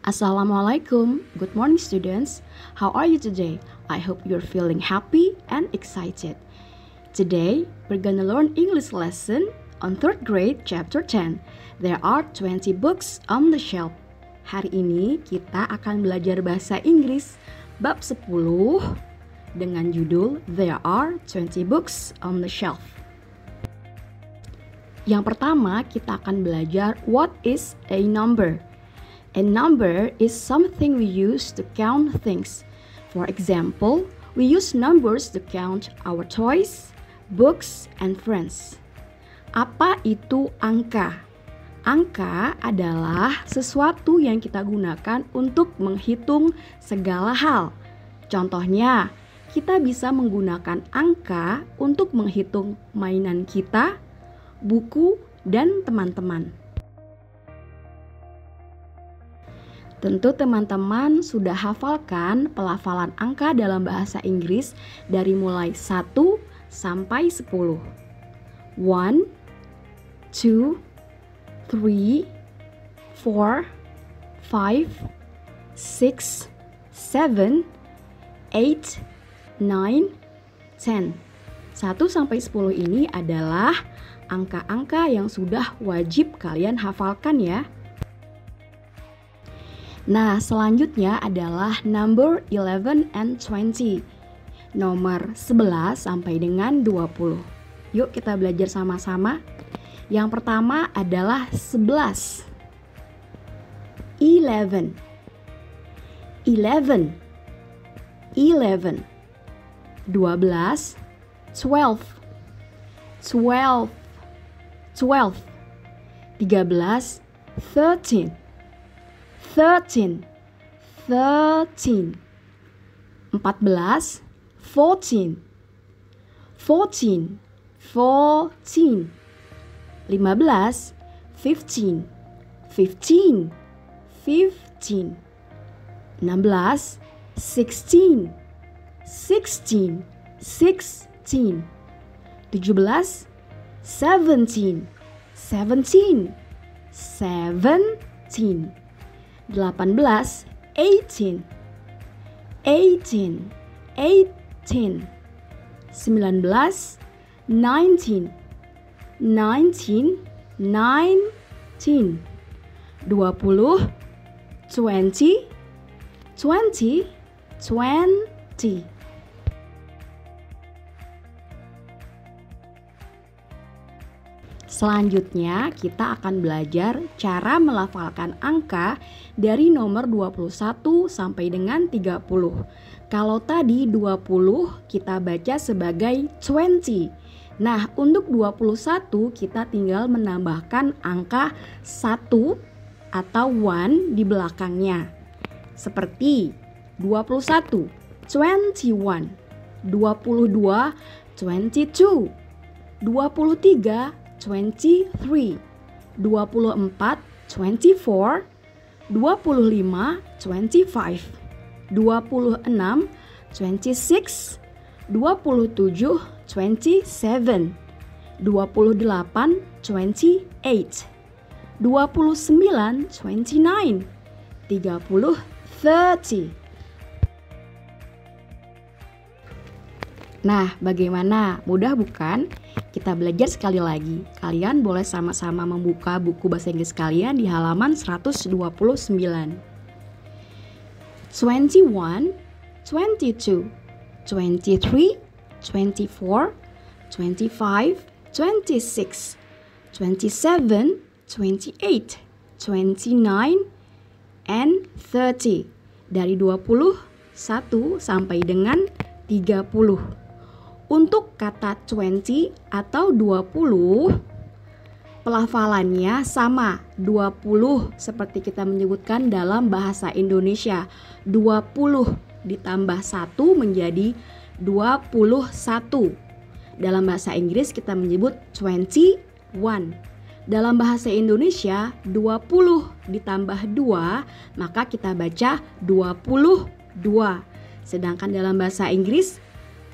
Assalamualaikum. Good morning, students. How are you today? I hope you're feeling happy and excited. Today, we're gonna learn English lesson on 3rd grade, chapter 10. There are 20 books on the shelf. Hari ini kita akan belajar bahasa Inggris bab 10 dengan judul There are 20 books on the shelf. Yang pertama, kita akan belajar what is a number. A number is something we use to count things. For example, we use numbers to count our toys, books, and friends. Apa itu angka? Angka adalah sesuatu yang kita gunakan untuk menghitung segala hal. Contohnya, kita bisa menggunakan angka untuk menghitung mainan kita, buku, dan teman-teman. Tentu teman-teman sudah hafalkan pelafalan angka dalam bahasa Inggris dari mulai 1 sampai 10. 1, 2, 3, 4, 5, 6, 7, 8, 9, 10. 1 sampai 10 ini adalah angka-angka yang sudah wajib kalian hafalkan ya. Nah, selanjutnya adalah number 11 and 20. Nomor 11 sampai dengan 20. Yuk kita belajar sama-sama. Yang pertama adalah 11. 11. 11. 11. 12. 12. 12. 12. 13. 13. 13, 13, 14, 14, 14, 14, 15, 15, 15, 15, 16, 16, 16, 16, 17, 17, 17, 17, 18, 18, 18, 18, 19, 19, 19, 19, 20, 20, 20, 20. Selanjutnya kita akan belajar cara melafalkan angka dari nomor 21 sampai dengan 30. Kalau tadi 20 kita baca sebagai 20. Nah, untuk 21 kita tinggal menambahkan angka 1 atau 1 di belakangnya. Seperti 21, 21, 22, 22, 23, 23, 24, 24, 25, 25, 26, 26, 27, 27, 28, 28, 29, 29, 30, 30. Nah, bagaimana? Mudah bukan? Kita belajar sekali lagi. Kalian boleh sama-sama membuka buku bahasa Inggris kalian di halaman 129. 21, 22, 23, 24, 25, 26, 27, 28, 29, and 30. Dari 21 sampai dengan 30. Untuk kata 20 atau 20, pelafalannya sama. 20 seperti kita menyebutkan dalam bahasa Indonesia. 20 ditambah 1 menjadi 21. Dalam bahasa Inggris kita menyebut 21. Dalam bahasa Indonesia 20 ditambah 2 maka kita baca 22. Sedangkan dalam bahasa Inggris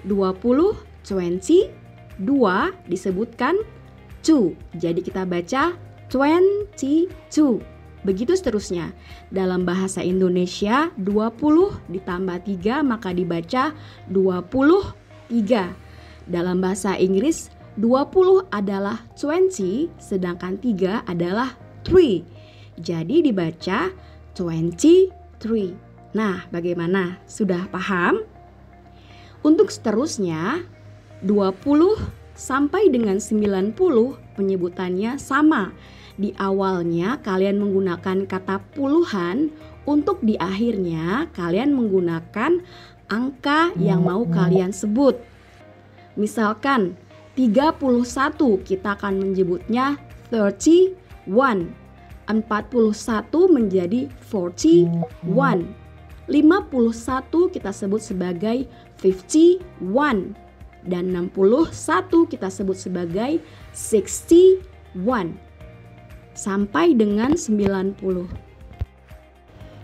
20, 20, 2 disebutkan 2. Jadi kita baca 22. Begitu seterusnya. Dalam bahasa Indonesia 20 ditambah 3 maka dibaca 23. Dalam bahasa Inggris 20 adalah 20 sedangkan 3 adalah 3. Jadi dibaca 23. Nah, bagaimana? Sudah paham? Untuk seterusnya 20 sampai dengan 90 penyebutannya sama. Di awalnya kalian menggunakan kata puluhan, untuk di akhirnya kalian menggunakan angka yang mau kalian sebut. Misalkan 31 kita akan menyebutnya 31, 41 menjadi 41, 51 kita sebut sebagai 51, dan 61 kita sebut sebagai 61. Sampai dengan 90.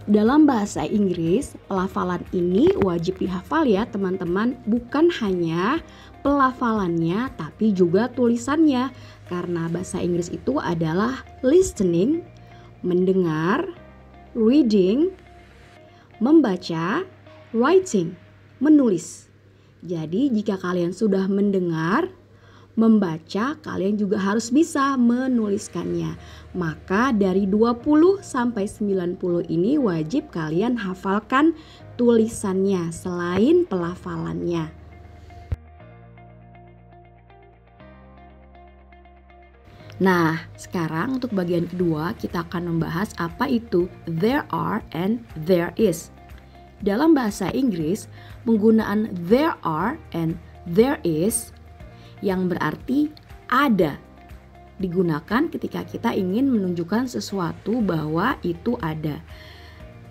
Dalam bahasa Inggris, pelafalan ini wajib dihafal ya teman-teman. Bukan hanya pelafalannya tapi juga tulisannya. Karena bahasa Inggris itu adalah listening, mendengar, reading, membaca, writing, menulis. Jadi jika kalian sudah mendengar, membaca, kalian juga harus bisa menuliskannya. Maka dari 20 sampai 90 ini wajib kalian hafalkan tulisannya selain pelafalannya. Nah, sekarang untuk bagian kedua kita akan membahas apa itu there are and there is. Dalam bahasa Inggris, penggunaan there are and there is yang berarti ada digunakan ketika kita ingin menunjukkan sesuatu bahwa itu ada.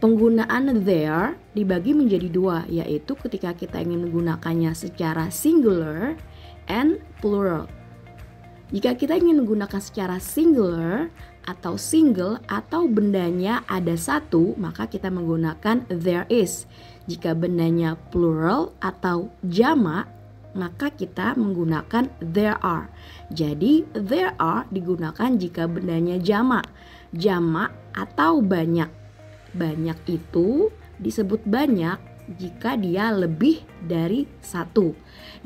Penggunaan there dibagi menjadi dua, yaitu ketika kita ingin menggunakannya secara singular and plural. Jika kita ingin menggunakan secara singular atau single atau bendanya ada satu, maka kita menggunakan there is. Jika bendanya plural atau jamak, maka kita menggunakan there are. Jadi there are digunakan jika bendanya jamak. Jamak atau banyak. Banyak itu disebut banyak jika dia lebih dari satu.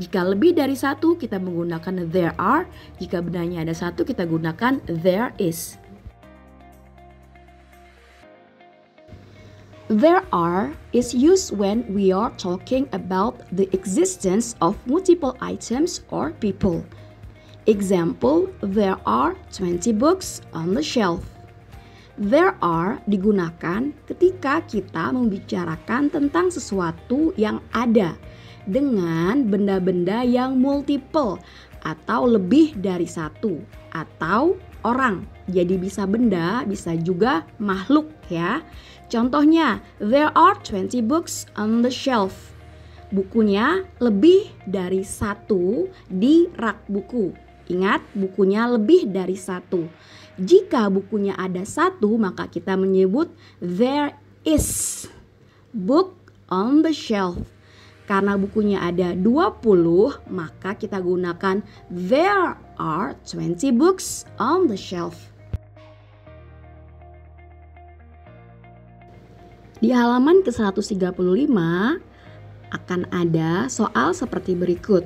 Jika lebih dari satu kita menggunakan there are. Jika bendanya ada satu kita gunakan there is. There are is used when we are talking about the existence of multiple items or people. Example, there are 20 books on the shelf. There are digunakan ketika kita membicarakan tentang sesuatu yang ada dengan benda-benda yang multiple atau lebih dari satu atau orang. Jadi bisa benda, bisa juga makhluk ya. Contohnya, there are 20 books on the shelf. Bukunya lebih dari satu di rak buku. Ingat, bukunya lebih dari satu. Jika bukunya ada satu, maka kita menyebut there is book on the shelf. Karena bukunya ada 20, maka kita gunakan there are 20 books on the shelf. Di halaman ke-135 akan ada soal seperti berikut.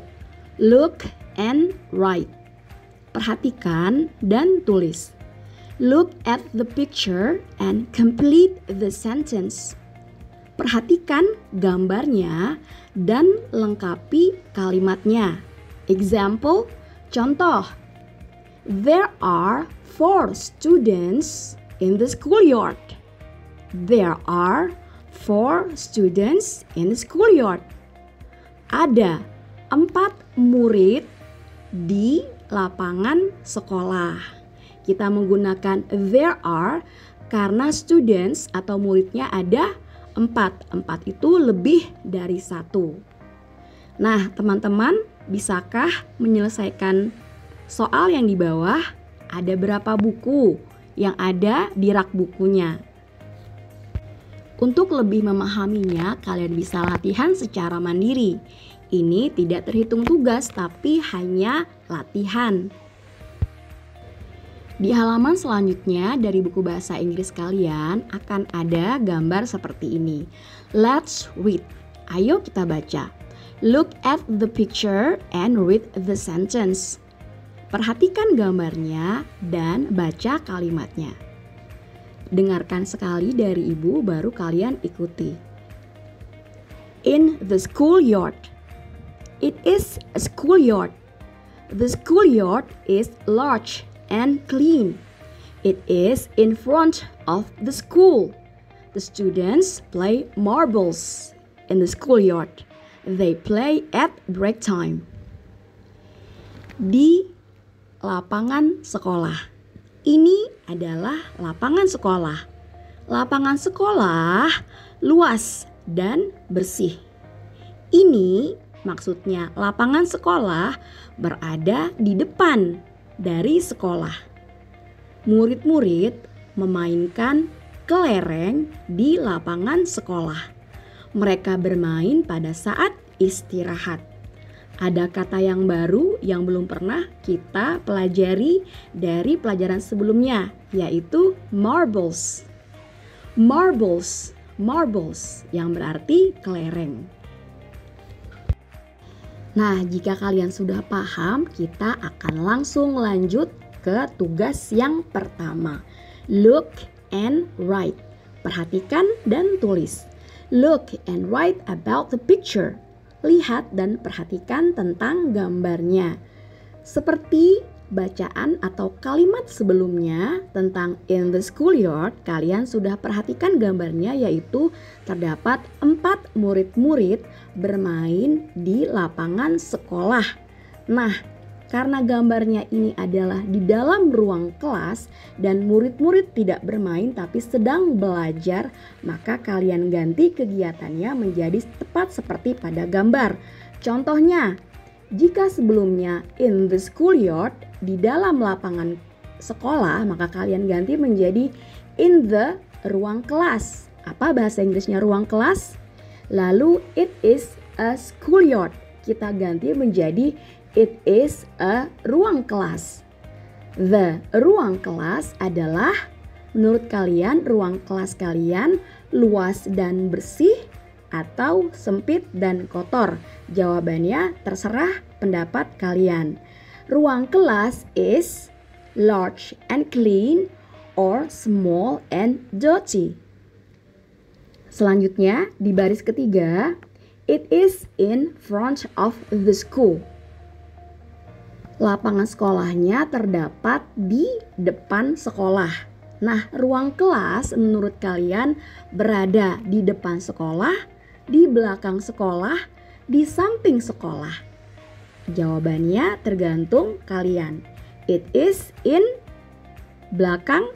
Look and write. Perhatikan dan tulis. Look at the picture and complete the sentence. Perhatikan gambarnya dan lengkapi kalimatnya. Example, contoh. There are 4 students in the schoolyard. There are 4 students in the schoolyard. Ada 4 murid di lapangan sekolah. Kita menggunakan there are karena students atau muridnya ada 4. 4 itu lebih dari 1. Nah, teman-teman, bisakah menyelesaikan soal yang di bawah? Ada berapa buku yang ada di rak bukunya? Untuk lebih memahaminya, kalian bisa latihan secara mandiri. Ini tidak terhitung tugas, tapi hanya latihan. Di halaman selanjutnya dari buku bahasa Inggris kalian akan ada gambar seperti ini. Let's read. Ayo kita baca. Look at the picture and read the sentence. Perhatikan gambarnya dan baca kalimatnya. Dengarkan sekali dari ibu baru kalian ikuti. In the schoolyard. It is a schoolyard. The schoolyard is large and clean. It is in front of the school. The students play marbles in the schoolyard. They play at break time. Di lapangan sekolah. Ini adalah lapangan sekolah. Lapangan sekolah luas dan bersih. Ini maksudnya lapangan sekolah berada di depan dari sekolah. Murid-murid memainkan kelereng di lapangan sekolah. Mereka bermain pada saat istirahat. Ada kata yang baru yang belum pernah kita pelajari dari pelajaran sebelumnya, yaitu marbles. Marbles, marbles yang berarti kelereng. Nah, jika kalian sudah paham, kita akan langsung lanjut ke tugas yang pertama. Look and write. Perhatikan dan tulis. Look and write about the picture. Lihat dan perhatikan tentang gambarnya. Seperti bacaan atau kalimat sebelumnya tentang in the schoolyard, kalian sudah perhatikan gambarnya, yaitu terdapat 4 murid-murid bermain di lapangan sekolah. Nah, karena gambarnya ini adalah di dalam ruang kelas dan murid-murid tidak bermain tapi sedang belajar, maka kalian ganti kegiatannya menjadi tepat seperti pada gambar. Contohnya, jika sebelumnya in the schoolyard, di dalam lapangan sekolah, maka kalian ganti menjadi in the ruang kelas. Apa bahasa Inggrisnya ruang kelas? Lalu it is a schoolyard, kita ganti menjadi it is a ruang kelas. The ruang kelas adalah, menurut kalian ruang kelas kalian luas dan bersih atau sempit dan kotor? Jawabannya terserah pendapat kalian. Ruang kelas is large and clean or small and dirty. Selanjutnya di baris ketiga, it is in front of the school. Lapangan sekolahnya terdapat di depan sekolah. Nah, ruang kelas menurut kalian berada di depan sekolah, di belakang sekolah, di samping sekolah? Jawabannya tergantung kalian. It is in belakang,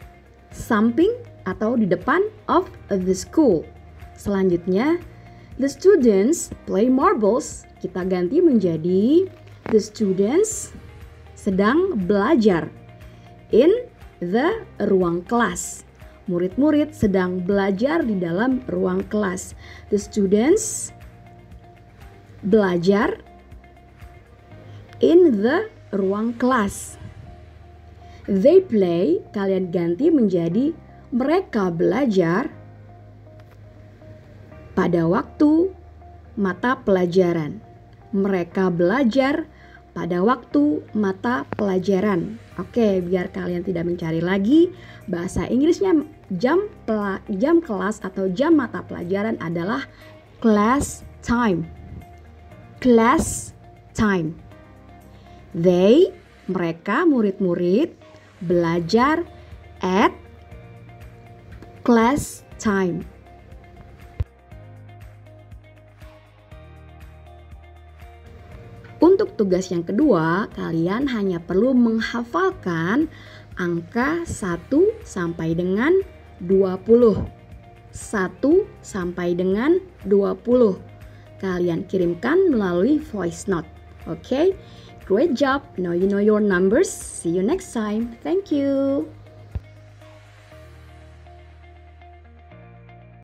samping, atau di depan of the school. Selanjutnya, the students play marbles. Kita ganti menjadi the students sedang belajar in the ruang kelas. Murid-murid sedang belajar di dalam ruang kelas. The students belajar in the ruang kelas. They play, kalian ganti menjadi mereka belajar pada waktu mata pelajaran. Mereka belajar pada waktu mata pelajaran. Oke, biar kalian tidak mencari lagi, bahasa Inggrisnya jam kelas atau jam mata pelajaran adalah class time. Class time. They, mereka murid-murid belajar at class time. Untuk tugas yang kedua, kalian hanya perlu menghafalkan angka 1 sampai dengan 20. 1 sampai dengan 20. Kalian kirimkan melalui voice note. Okay? Great job. Now you know your numbers. See you next time. Thank you.